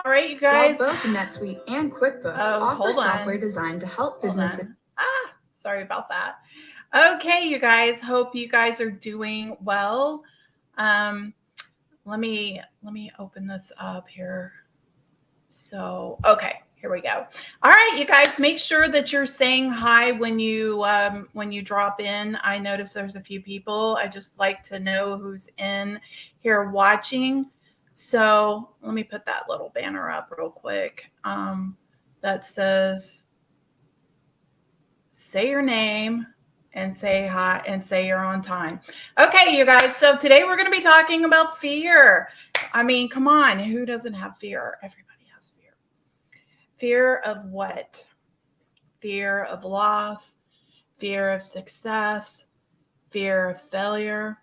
All right, you guys. guys. Both NetSuite and QuickBooks offer software designed to help businesses. Sorry about that. Okay, you guys. Hope you guys are doing well. Let me open this up here. So, okay, here we go. All right, you guys, make sure that you're saying hi when you drop in. I notice there's a few people. I just like to know who's in here watching. So let me put that little banner up real quick. That says, say your name and say hi and say you're on time. Okay, you guys. So today we're going to be talking about fear. I mean, come on, who doesn't have fear? Everybody has fear. Fear of what? Fear of loss, fear of success, fear of failure.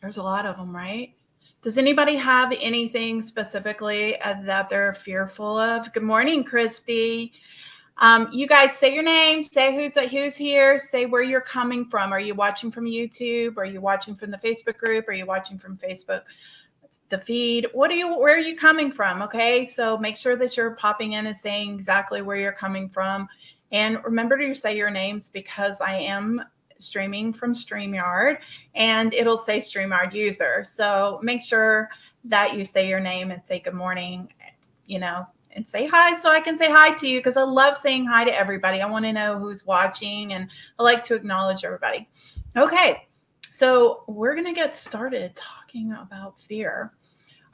There's a lot of them, right? Does anybody have anything specifically that they're fearful of? Good morning, Christy. You guys say your name, say who's here, say where you're coming from. Are you watching from YouTube? Are you watching from the Facebook group? Are you watching from Facebook, the feed? Where are you coming from? Okay, so make sure that you're popping in and saying exactly where you're coming from. And remember to say your names, because I am streaming from StreamYard and it'll say StreamYard user. So make sure that you say your name and say good morning, and say hi so I can say hi to you, because I love saying hi to everybody. I want to know who's watching and I like to acknowledge everybody. Okay, so we're going to get started talking about fear.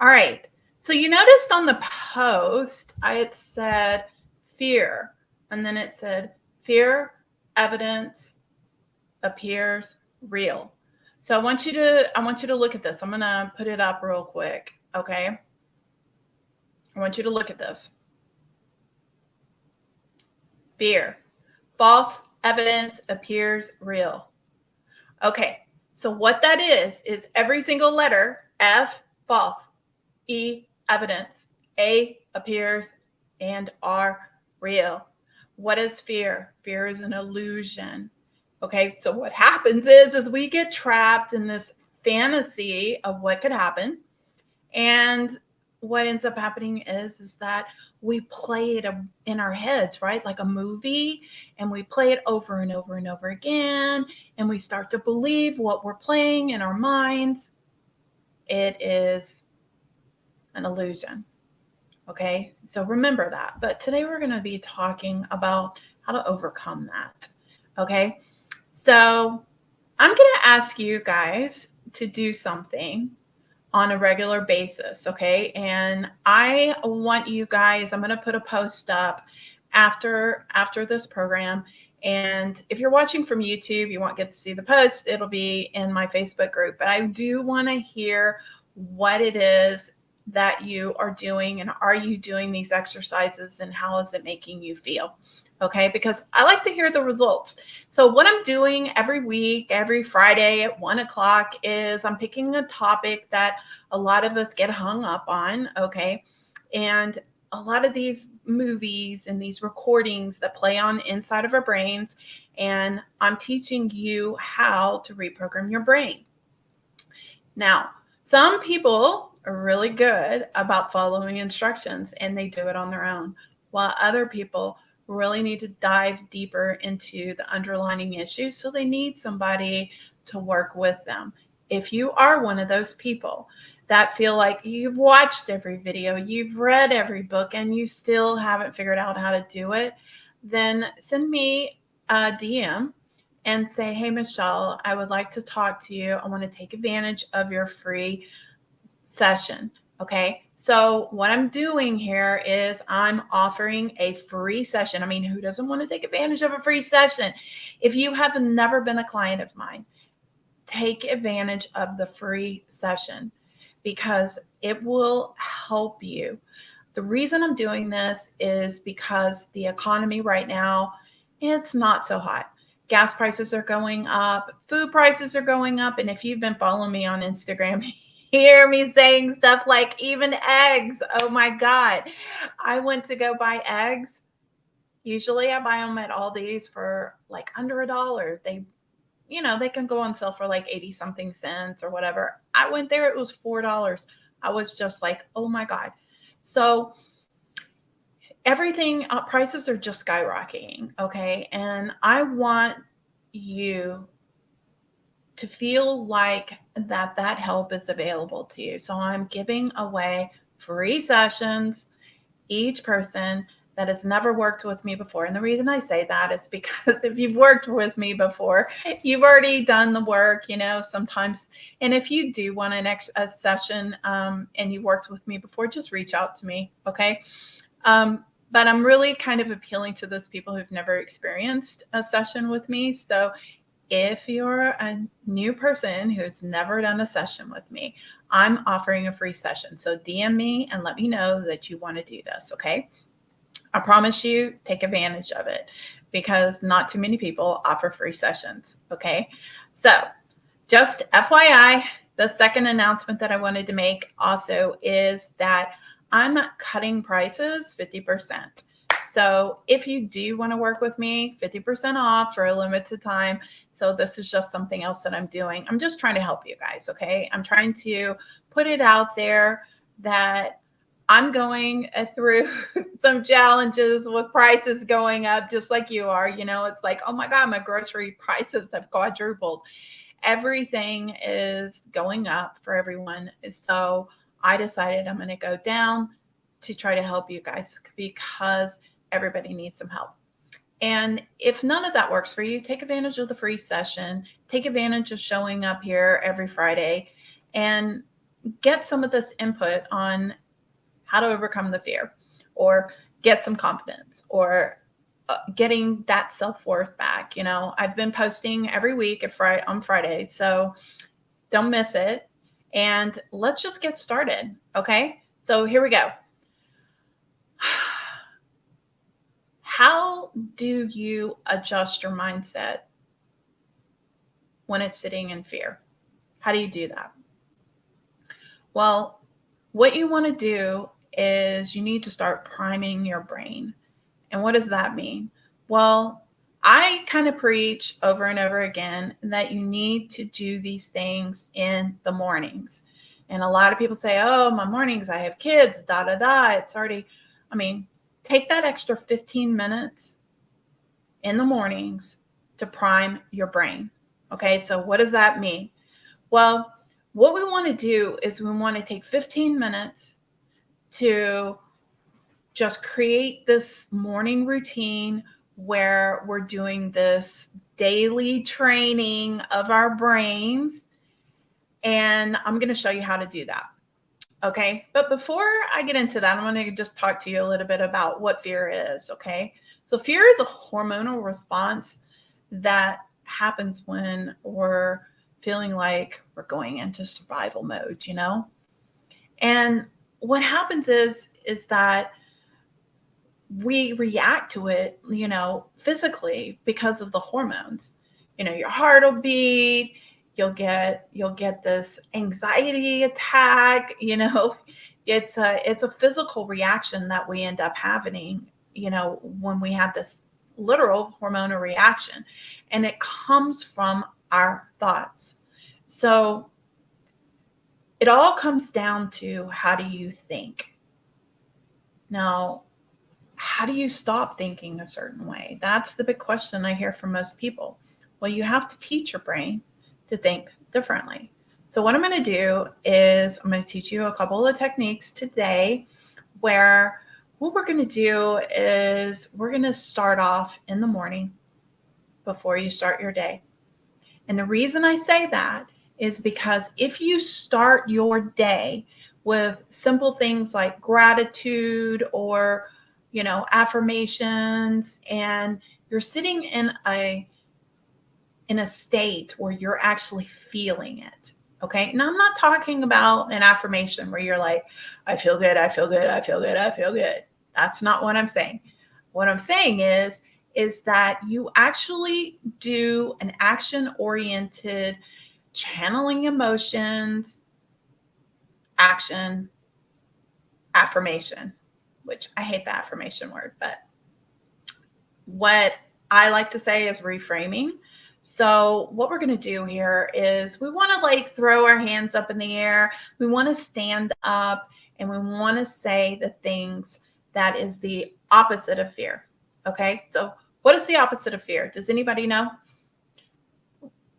All right, so you noticed on the post, it said fear, and then it said fear evidence appears real. So I want you to look at this. I'm going to put it up real quick, okay? I want you to look at this. Fear. False evidence appears real. Okay, so what that is every single letter. F, false. E, evidence. A, appears. And R, real. What is fear? Fear is an illusion. Okay, so what happens is we get trapped in this fantasy of what could happen. And what ends up happening is that we play it in our heads, right? Like a movie, and we play it over and over and over again, and we start to believe what we're playing in our minds. It is an illusion. Okay, so remember that. But today we're going to be talking about how to overcome that. Okay, so I'm going to ask you guys to do something on a regular basis, okay? And I want you guys, I'm going to put a post up after this program. And if you're watching from YouTube, you won't get to see the post. It'll be in my Facebook group. But I do want to hear what it is that you are doing, and are you doing these exercises, and how is it making you feel? Okay, because I like to hear the results. So what I'm doing every week, every Friday at 1:00 is I'm picking a topic that a lot of us get hung up on, okay? And a lot of these movies and these recordings that play on inside of our brains, and I'm teaching you how to reprogram your brain. Now, some people are really good about following instructions and they do it on their own, while other people really need to dive deeper into the underlying issues, so they need somebody to work with them. If you are one of those people that feel like you've watched every video, you've read every book, and you still haven't figured out how to do it, then send me a DM and say, hey, Michelle, I would like to talk to you. I want to take advantage of your free session. Okay, so what I'm doing here is I'm offering a free session. I mean, who doesn't want to take advantage of a free session? If you have never been a client of mine, take advantage of the free session, because it will help you. The reason I'm doing this is because the economy right now, it's not so hot. Gas prices are going up, food prices are going up, and if you've been following me on Instagram, hear me saying stuff like even eggs. Oh my God. I went to go buy eggs. Usually I buy them at Aldi's for like under $1. They can go on sale for like 80 something cents or whatever. I went there, it was $4. I was just like, oh my God. So everything, prices are just skyrocketing. Okay. And I want you to feel like that help is available to you. So I'm giving away free sessions, each person that has never worked with me before. And the reason I say that is because if you've worked with me before, you've already done the work, sometimes. And if you do want a session and you worked with me before, just reach out to me. Okay. But I'm really kind of appealing to those people who've never experienced a session with me. So if you're a new person who's never done a session with me, I'm offering a free session. So DM me and let me know that you want to do this. Okay. I promise you, take advantage of it because not too many people offer free sessions. Okay. So just FYI, the second announcement that I wanted to make also is that I'm cutting prices 50%. So if you do want to work with me, 50% off for a limited time. So this is just something else that I'm doing. I'm just trying to help you guys, okay? I'm trying to put it out there that I'm going through some challenges with prices going up just like you are. It's like, oh my God, my grocery prices have quadrupled. Everything is going up for everyone. So I decided I'm going to go down to try to help you guys because everybody needs some help. And if none of that works for you, take advantage of the free session. Take advantage of showing up here every Friday and get some of this input on how to overcome the fear or get some confidence or getting that self-worth back. I've been posting every week on Friday, so don't miss it. And let's just get started. Okay. So here we go. How do you adjust your mindset when it's sitting in fear? How do you do that? Well, what you want to do is you need to start priming your brain. And what does that mean? Well, I kind of preach over and over again that you need to do these things in the mornings. And a lot of people say, oh, my mornings, I have kids, It's already, take that extra 15 minutes in the mornings to prime your brain. Okay, so what does that mean? Well, what we want to do is we want to take 15 minutes to just create this morning routine where we're doing this daily training of our brains. And I'm going to show you how to do that. Okay. But before I get into that, I'm going to just talk to you a little bit about what fear is. Okay. So fear is a hormonal response that happens when we're feeling like we're going into survival mode, And what happens is that we react to it, physically because of the hormones. Your heart will beat, you'll get this anxiety attack, it's a physical reaction that we end up having, when we have this literal hormonal reaction, and it comes from our thoughts. So it all comes down to, how do you think? Now, how do you stop thinking a certain way? That's the big question I hear from most people. Well, you have to teach your brain to think differently. So what I'm going to do is I'm going to teach you a couple of techniques today where what we're going to do is we're going to start off in the morning before you start your day. And the reason I say that is because if you start your day with simple things like gratitude or affirmations, and you're sitting in a state where you're actually feeling it. Okay. Now I'm not talking about an affirmation where you're like, I feel good, I feel good, I feel good, I feel good. That's not what I'm saying. What I'm saying is that you actually do an action-oriented channeling emotions, action, affirmation, which I hate the affirmation word, but what I like to say is reframing. So what we're going to do here is we want to throw our hands up in the air. We want to stand up and we want to say the things that is the opposite of fear. Okay, so what is the opposite of fear? Does anybody know?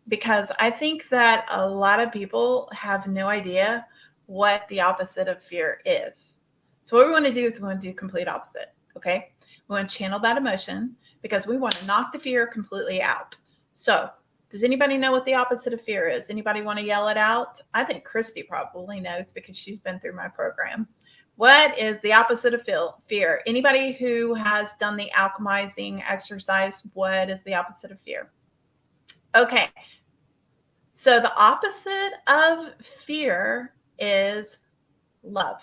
Because I think that a lot of people have no idea what the opposite of fear is. So what we want to do is we want to do complete opposite. Okay, we want to channel that emotion because we want to knock the fear completely out. So does anybody know what the opposite of fear is? Anybody want to yell it out? I think Christy probably knows because she's been through my program. What is the opposite of fear? Anybody who has done the alchemizing exercise, what is the opposite of fear? Okay. So the opposite of fear is love.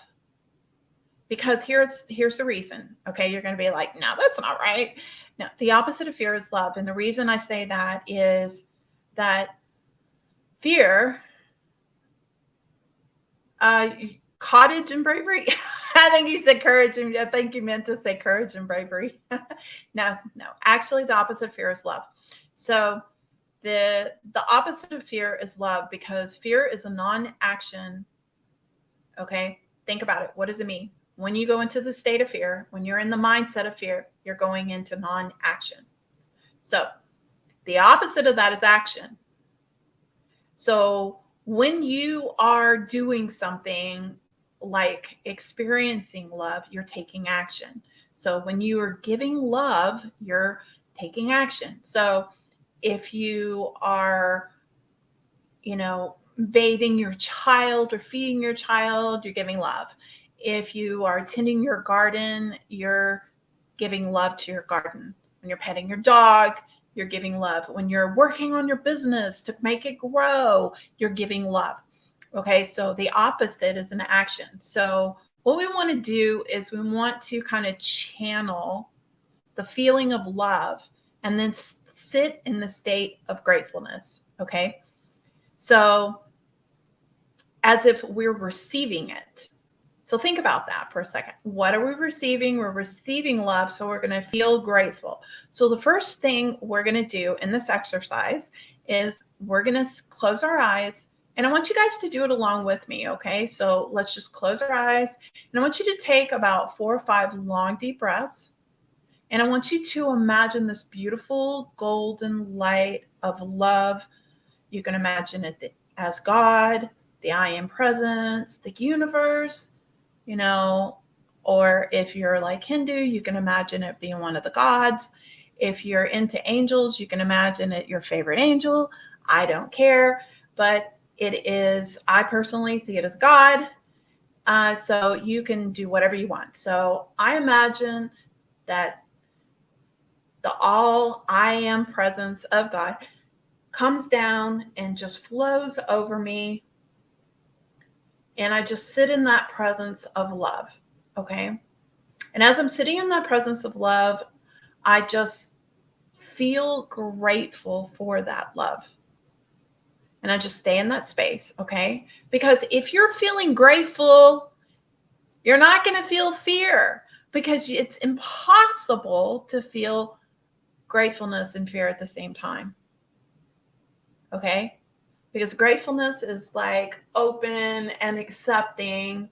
Because here's the reason. Okay, you're going to be like, no, that's not right. No, the opposite of fear is love. And the reason I say that is that fear, cottage and bravery. I think you said courage, and I think you meant to say courage and bravery. No. Actually, the opposite of fear is love. So the opposite of fear is love, because fear is a non-action. Okay, think about it. What does it mean? When you go into the state of fear, when you're in the mindset of fear, you're going into non-action. So the opposite of that is action. So when you are doing something like experiencing love, you're taking action. So when you are giving love, you're taking action. So if you are, bathing your child or feeding your child, you're giving love. If you are tending your garden, you're giving love to your garden. When you're petting your dog, you're giving love. When you're working on your business to make it grow, you're giving love. Okay, so the opposite is an action. So what we want to do is we want to kind of channel the feeling of love and then sit in the state of gratefulness. Okay, so as if we're receiving it. So think about that for a second. What are we receiving? We're receiving love, so we're going to feel grateful. So the first thing we're going to do in this exercise is we're going to close our eyes, and I want you guys to do it along with me, okay? So let's just close our eyes, and I want you to take about 4 or 5 long, deep breaths, and I want you to imagine this beautiful golden light of love. You can imagine it as God, the I Am Presence, the universe, or if you're like Hindu, you can imagine it being one of the gods. If you're into angels, you can imagine it your favorite angel. I don't care, but it is, I personally see it as God. So you can do whatever you want. So I imagine that the all I am presence of God comes down and just flows over me. And I just sit in that presence of love. Okay. And as I'm sitting in that presence of love, I just feel grateful for that love. And I just stay in that space. Okay. Because if you're feeling grateful, you're not going to feel fear, because it's impossible to feel gratefulness and fear at the same time. Okay. Because gratefulness is like open and accepting,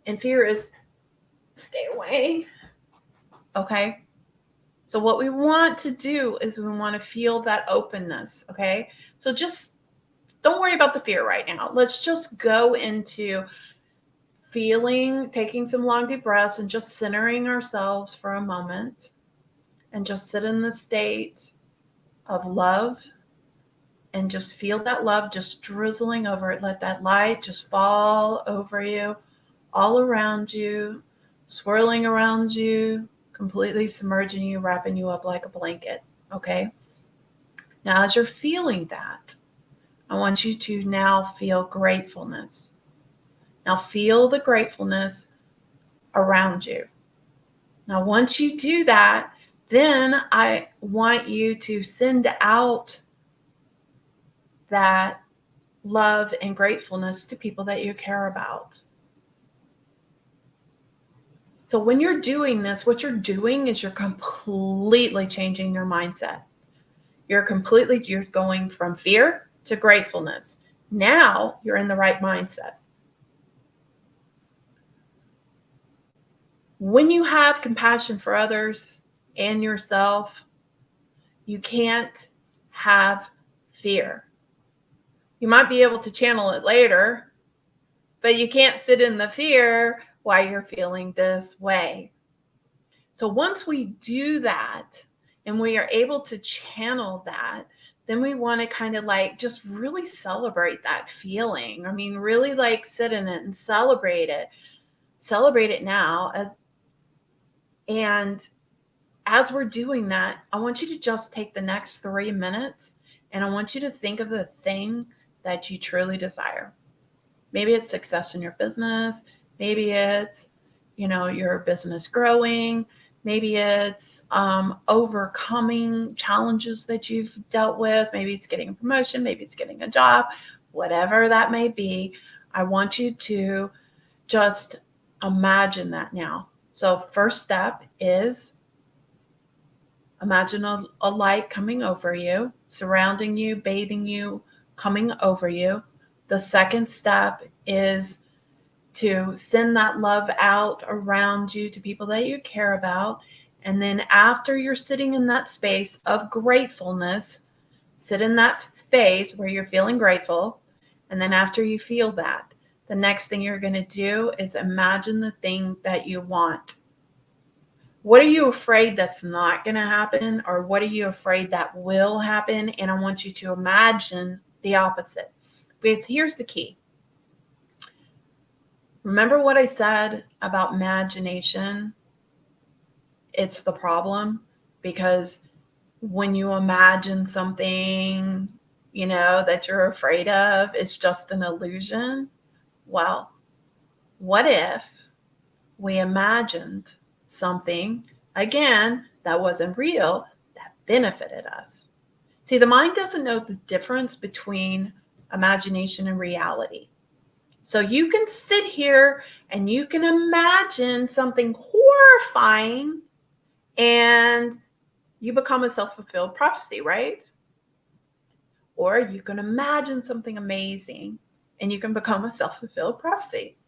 and fear is stay away. Okay. So what we want to do is we want to feel that openness. Okay. So just don't worry about the fear right now. Let's just go into feeling, taking some long deep breaths and just centering ourselves for a moment and just sit in the state of love. And just feel that love just drizzling over it. Let that light just fall over you, all around you, swirling around you, completely submerging you, wrapping you up like a blanket. Okay? Now, as you're feeling that, I want you to now feel gratefulness. Now, feel the gratefulness around you. Now, once you do that, then I want you to send out that love and gratefulness to people that you care about. So when you're doing this, what you're doing is you're completely changing your mindset. You're going from fear to gratefulness. Now you're in the right mindset. When you have compassion for others and yourself, you can't have fear. You might be able to channel it later, but you can't sit in the fear while you're feeling this way. So once we do that and we are able to channel that, then we want to kind of like just really celebrate that feeling. I mean, really like sit in it and celebrate it. Celebrate it now. And as we're doing that, I want you to just take the next 3 minutes and I want you to think of the thing that you truly desire. Maybe it's success in your business. Maybe it's, your business growing. Maybe it's overcoming challenges that you've dealt with. Maybe it's getting a promotion. Maybe it's getting a job. Whatever that may be, I want you to just imagine that now. So first step is imagine a light coming over you, surrounding you, bathing you, coming over you. The second step is to send that love out around you to people that you care about. And then after you're sitting in that space of gratefulness, sit in that space where you're feeling grateful. And then after you feel that, the next thing you're going to do is imagine the thing that you want. What are you afraid that's not going to happen? Or what are you afraid that will happen? And I want you to imagine the opposite. Because here's the key. Remember what I said about imagination? It's the problem, because when you imagine something, that you're afraid of, it's just an illusion. Well, what if we imagined something, again, that wasn't real, that benefited us? See, the mind doesn't know the difference between imagination and reality. So you can sit here and you can imagine something horrifying and you become a self-fulfilled prophecy, right? Or you can imagine something amazing and you can become a self-fulfilled prophecy.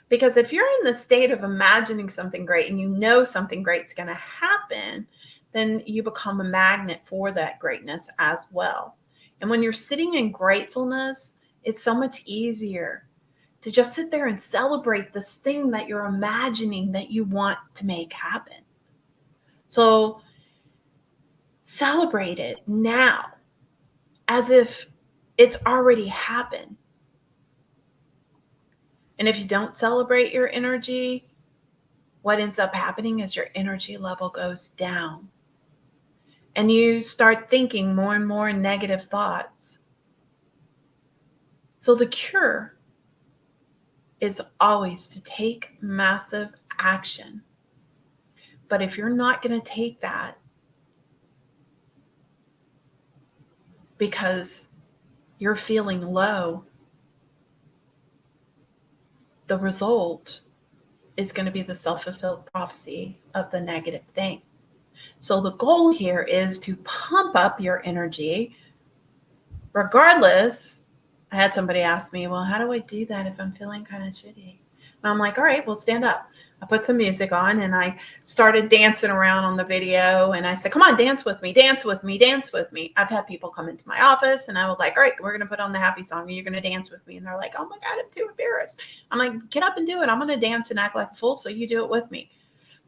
Because if you're in the state of imagining something great and you know something great's going to happen, then you become a magnet for that greatness as well. And when you're sitting in gratefulness, it's so much easier to just sit there and celebrate this thing that you're imagining that you want to make happen. So celebrate it now as if it's already happened. And if you don't celebrate your energy, what ends up happening is your energy level goes down. And you start thinking more and more negative thoughts. So the cure is always to take massive action. But if you're not going to take that because you're feeling low, the result is going to be the self-fulfilled prophecy of the negative thing. So the goal here is to pump up your energy regardless. I had somebody ask me, well, how do I do that if I'm feeling kind of shitty? And I'm like, all right, well, stand up. I put some music on and I started dancing around on the video. And I said, come on, dance with me, dance with me, dance with me. I've had people come into my office and I was like, all right, we're going to put on the happy song and you're going to dance with me. And they're like, oh my God, I'm too embarrassed. I'm like, get up and do it. I'm going to dance and act like a fool. So you do it with me.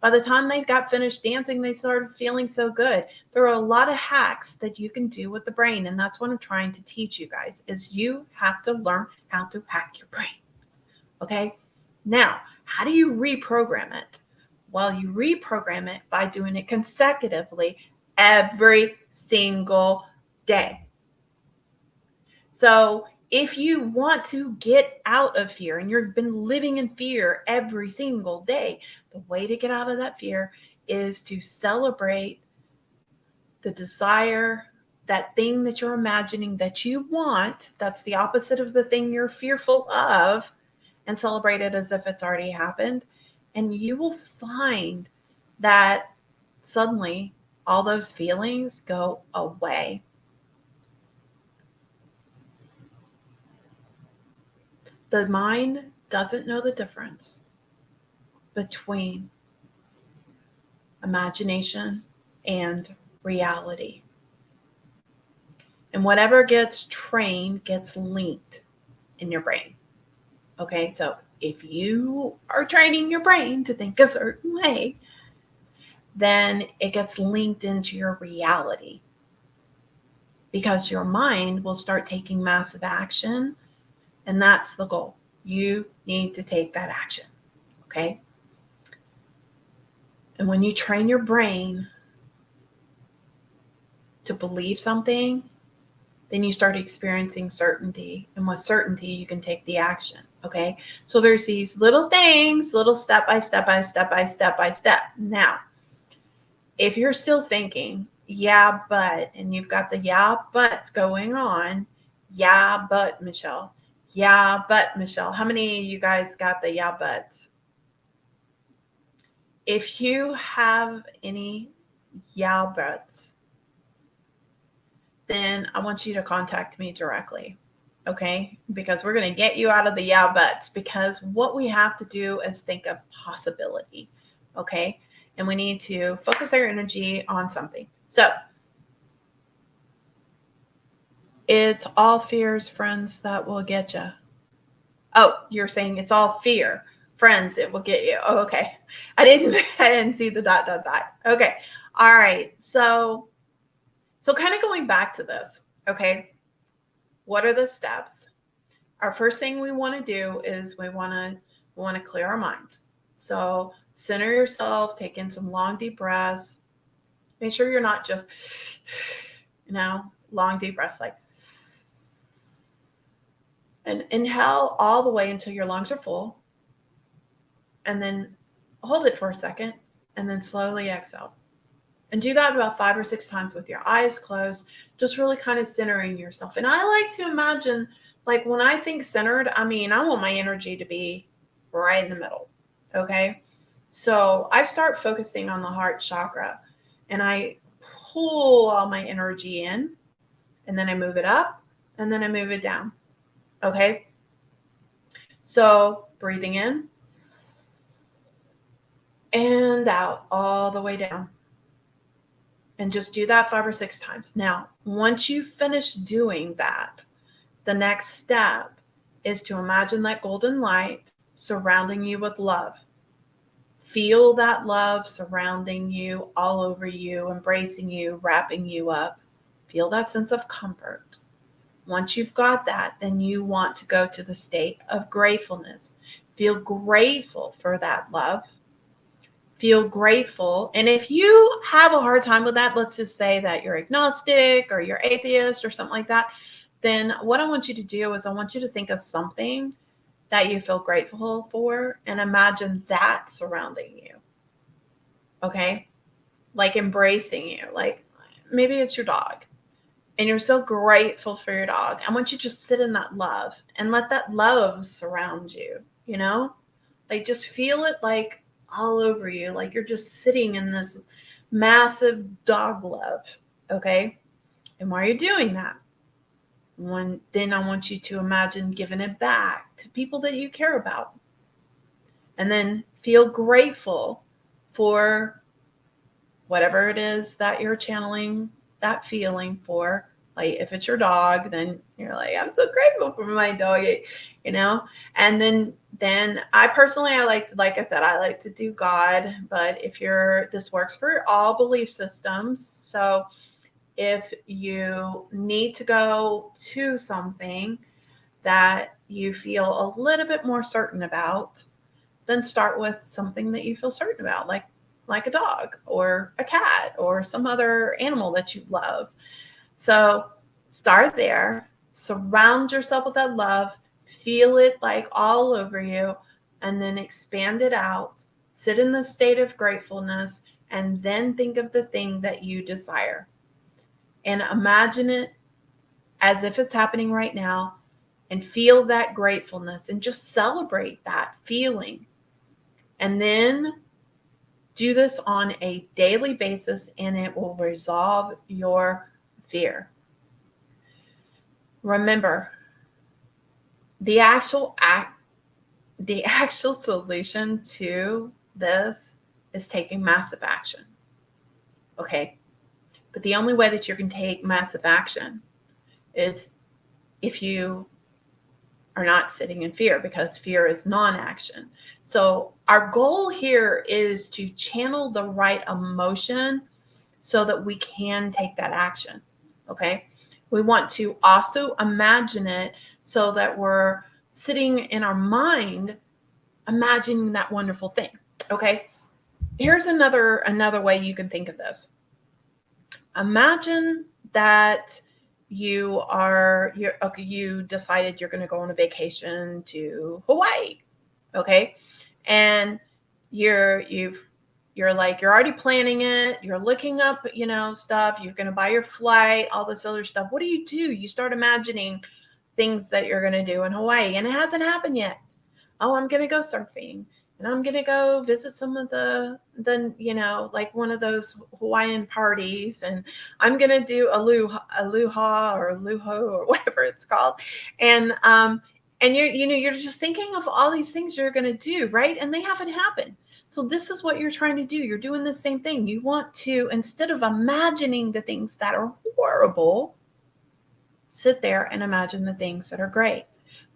By the time they got finished dancing, they started feeling so good. There are a lot of hacks that you can do with the brain. And that's what I'm trying to teach you guys is you have to learn how to hack your brain. Okay. Now, how do you reprogram it? Well, you reprogram it by doing it consecutively every single day. So if you want to get out of fear and you've been living in fear every single day, the way to get out of that fear is to celebrate the desire, that thing that you're imagining that you want, that's the opposite of the thing you're fearful of, and celebrate it as if it's already happened. And you will find that suddenly all those feelings go away. The mind doesn't know the difference between imagination, and reality. And whatever gets trained gets linked in your brain. Okay, so if you are training your brain to think a certain way, then it gets linked into your reality, because your mind will start taking massive action, and that's the goal. You need to take that action, okay? And when you train your brain to believe something, then you start experiencing certainty. And with certainty, you can take the action, okay? So there's these little things, little step by step by step by step by step. Now, if you're still thinking, yeah, but, and you've got the yeah, buts going on, yeah, but, Michelle. Yeah, but, Michelle. How many of you guys got the yeah, buts? If you have any yeah, buts, then I want you to contact me directly, okay? Because we're going to get you out of the yeah, buts, because what we have to do is think of possibility, okay? And we need to focus our energy on something. So it's all fears, friends, that will get you. Oh, you're saying it's all fear, friends, it will get you. Oh, okay. I didn't see the ... Okay. All right. So kind of going back to this, okay? What are the steps? Our first thing we want to do is we want to clear our minds. So center yourself, take in some long deep breaths. Make sure you're not just, long deep breaths, like, and inhale all the way until your lungs are full, and then hold it for a second, and then slowly exhale. And do that about 5 or 6 times with your eyes closed, just really kind of centering yourself. And I like to imagine, like, when I think centered, I want my energy to be right in the middle, okay? So I start focusing on the heart chakra, and I pull all my energy in, and then I move it up, and then I move it down, okay? So breathing in and out all the way down. And just do that 5 or 6 times. Now, once you finish doing that, the next step is to imagine that golden light surrounding you with love. Feel that love surrounding you, all over you, embracing you, wrapping you up. Feel that sense of comfort. Once you've got that, then you want to go to the state of gratefulness. Feel grateful for that love. Feel grateful. And if you have a hard time with that, let's just say that you're agnostic or you're atheist or something like that, then what I want you to do is I want you to think of something that you feel grateful for and imagine that surrounding you. Okay? Like embracing you. Like maybe it's your dog and you're so grateful for your dog. I want you to just sit in that love and let that love surround you, Like just feel it like all over you, like you're just sitting in this massive dog love, okay? And while you're doing that, then I want you to imagine giving it back to people that you care about. And then feel grateful for whatever it is that you're channeling that feeling for. Like if it's your dog, then you're like, I'm so grateful for my doggy, And then I personally, like I said, I like to do God, but this works for all belief systems. So if you need to go to something that you feel a little bit more certain about, then start with something that you feel certain about, like a dog or a cat or some other animal that you love. So start there, surround yourself with that love, feel it like all over you, and then expand it out. Sit in the state of gratefulness, and then think of the thing that you desire. And imagine it as if it's happening right now, and feel that gratefulness and just celebrate that feeling. And then do this on a daily basis, and it will resolve your fear. Remember, the actual solution to this is taking massive action. Okay. But the only way that you can take massive action is if you are not sitting in fear, because fear is non-action. So our goal here is to channel the right emotion so that we can take that action. Okay. We want to also imagine it so that we're sitting in our mind, imagining that wonderful thing. Okay. Here's another way you can think of this. Imagine that you decided you're going to go on a vacation to Hawaii. Okay. And you're already planning it. You're looking up, stuff. You're going to buy your flight, all this other stuff. What do? You start imagining things that you're going to do in Hawaii, and it hasn't happened yet. Oh, I'm going to go surfing, and I'm going to go visit some of the like one of those Hawaiian parties, and I'm going to do aloha or luho or whatever it's called. And you're just thinking of all these things you're going to do, right? And they haven't happened. So this is what you're trying to do. You're doing the same thing. You want to, instead of imagining the things that are horrible, sit there and imagine the things that are great.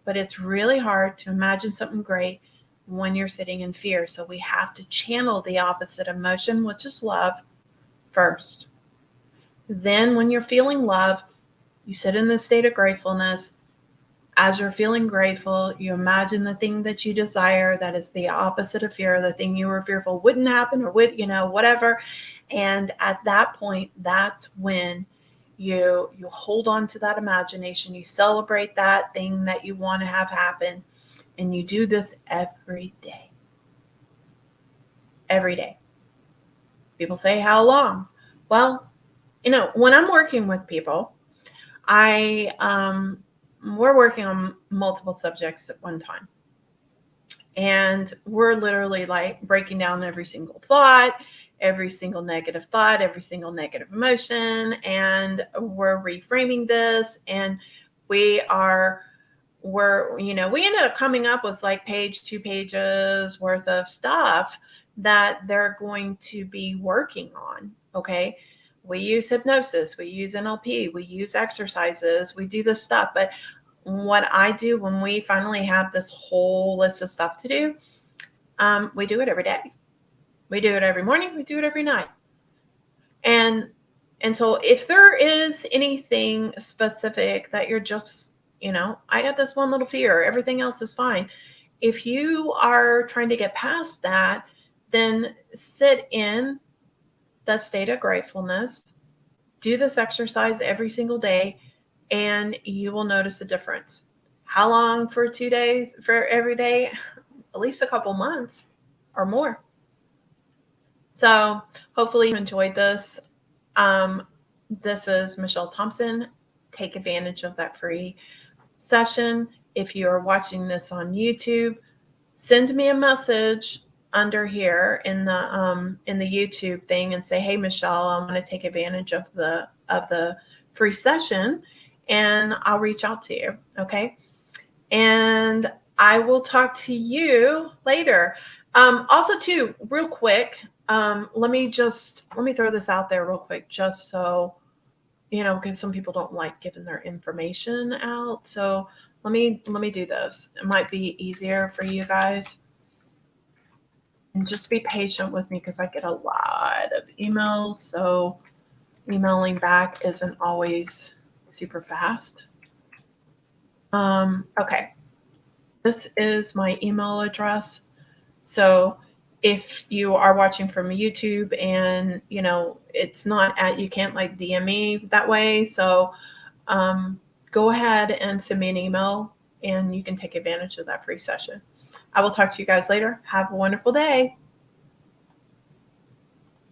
But it's really hard to imagine something great when you're sitting in fear. So we have to channel the opposite emotion, which is love, first. Then when you're feeling love, you sit in the state of gratefulness. As you're feeling grateful, you imagine the thing that you desire that is the opposite of fear, the thing you were fearful wouldn't happen or would, whatever. And at that point, that's when you hold on to that imagination. You celebrate that thing that you want to have happen. And you do this every day. Every day. People say, how long? Well, when I'm working with people, we're working on multiple subjects at one time. And we're literally like breaking down every single thought, every single negative thought, every single negative emotion. And we're reframing this. And we ended up coming up with like 2 pages worth of stuff that they're going to be working on. Okay. We use hypnosis, we use NLP, we use exercises, we do this stuff. But what I do when we finally have this whole list of stuff to do, we do it every day. We do it every morning. We do it every night. And so if there is anything specific that you're just, I got this one little fear, everything else is fine. If you are trying to get past that, then sit in the state of gratefulness, do this exercise every single day, and you will notice a difference. How long? For 2 days? For every day? At least a couple months or more. So hopefully you enjoyed this. This is Michelle Thompson. Take advantage of that free session. If you are watching this on YouTube, send me a message under here in the YouTube thing and say, hey, Michelle, I want to take advantage of the free session, and I'll reach out to you. Okay. And I will talk to you later. Also too, real quick, let me throw this out there real quick, just so, because some people don't like giving their information out. So let me do this. It might be easier for you guys. And just be patient with me because I get a lot of emails. So emailing back isn't always super fast. Okay. This is my email address. So if you are watching from YouTube and, it's not you can't like DM me that way. So go ahead and send me an email and you can take advantage of that free session. I will talk to you guys later. Have a wonderful day.